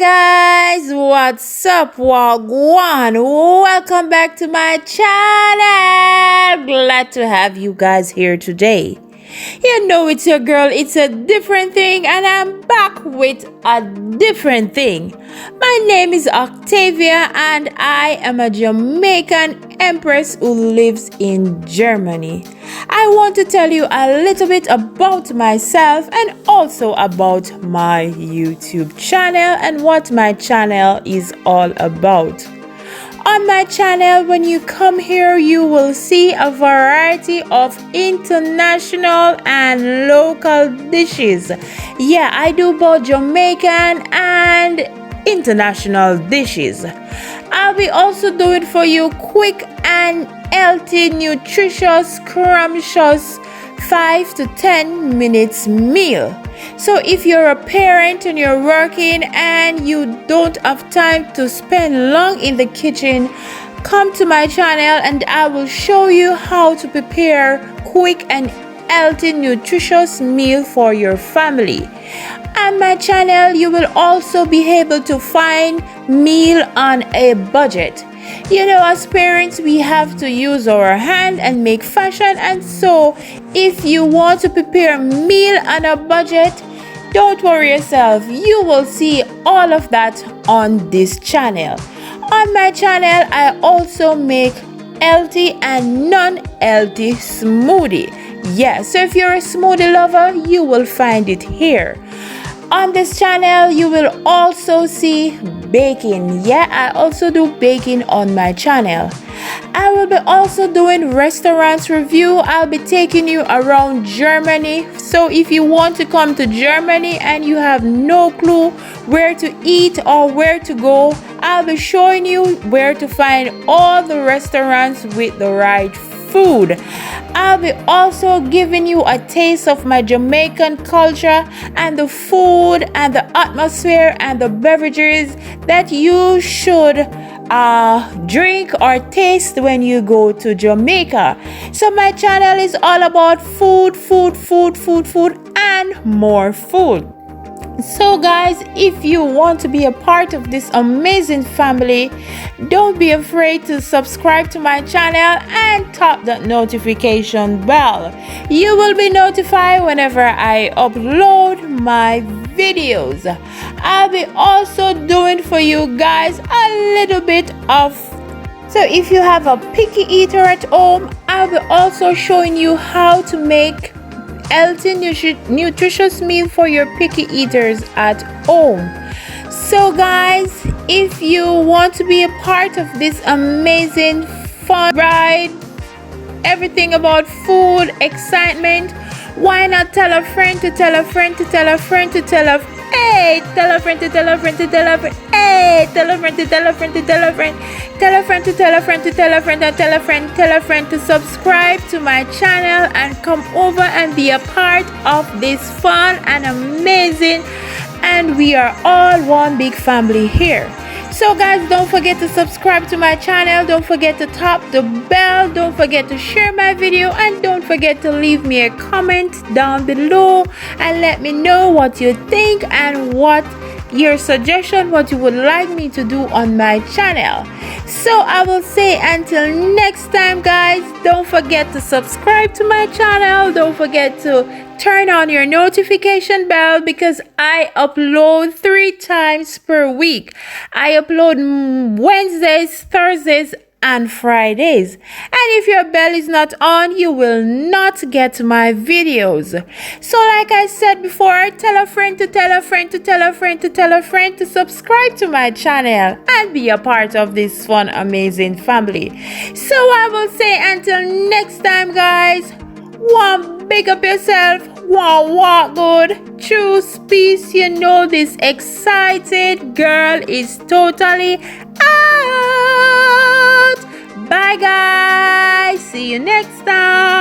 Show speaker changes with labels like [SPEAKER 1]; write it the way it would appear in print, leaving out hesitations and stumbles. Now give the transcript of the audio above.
[SPEAKER 1] guys, what's up? Wagwan, welcome back to my channel. Glad to have you guys here today. You know it's your girl, it's a different thing, and I'm back with a different thing. My name is Octavia and I am a Jamaican empress who lives in Germany. I want to tell you a little bit about myself and also about my YouTube channel and what my channel is all about. On my channel, when you come here, you will see a variety of international and local dishes. Yeah, I do both Jamaican and international dishes. I'll be also doing for you quick and healthy, nutritious, scrumptious 5 to 10 minutes meal. So if you're a parent and you're working and you don't have time to spend long in the kitchen, come to my channel and I will show you how to prepare quick and healthy, nutritious meal for your family. On my channel, you will also be able to find meal on a budget. You know, as parents, we have to use our hand and make fashion, and so if you want to prepare a meal on a budget, don't worry yourself, you will see all of that on this channel. On my channel, I also make healthy and non-healthy smoothie. Yeah, so if you're a smoothie lover, you will find it here. On this channel, you will also see baking. Yeah, I also do baking on my channel. I will be also doing restaurants review. I'll be taking you around Germany. So if you want to come to Germany and you have no clue where to eat or where to go, I'll be showing you where to find all the restaurants with the right food. I'll be also giving you a taste of my Jamaican culture and the food and the atmosphere and the beverages that you should drink or taste when you go to Jamaica. So my channel is all about food and more food. So guys, if you want to be a part of this amazing family, don't be afraid to subscribe to my channel and tap that notification bell. You will be notified whenever I upload my videos. I'll be also doing for you guys a little bit of, so if you have a picky eater at home, I'll be also showing you how to make healthy, nutritious meal for your picky eaters at home. So guys, if you want to be a part of this amazing fun ride, everything about food, excitement, why not tell a friend to tell a friend to tell a friend to tell a hey, tell a friend to tell a friend to tell a friend, hey, tell a friend to tell a friend to tell a friend, tell a friend to tell a friend to tell a friend, and tell a friend to subscribe to my channel and come over and be a part of this fun and amazing, and we are all one big family here. So guys, don't forget to subscribe to my channel, don't forget to tap the bell, don't forget to share my video, and don't forget to leave me a comment down below and let me know what you think and what your suggestion, what you would like me to do on my channel. So I will say until next time guys, don't forget to subscribe to my channel, don't forget to turn on your notification bell because I upload 3 times per week. I upload Wednesdays, Thursdays, and Fridays. And if your bell is not on, you will not get my videos. So like I said before, tell a friend to tell a friend to tell a friend to tell a friend to subscribe to my channel and be a part of this fun, amazing family. So I will say until next time guys, one, big up yourself, one, walk good, choose peace. You know this excited girl is totally out. Bye guys, see you next time.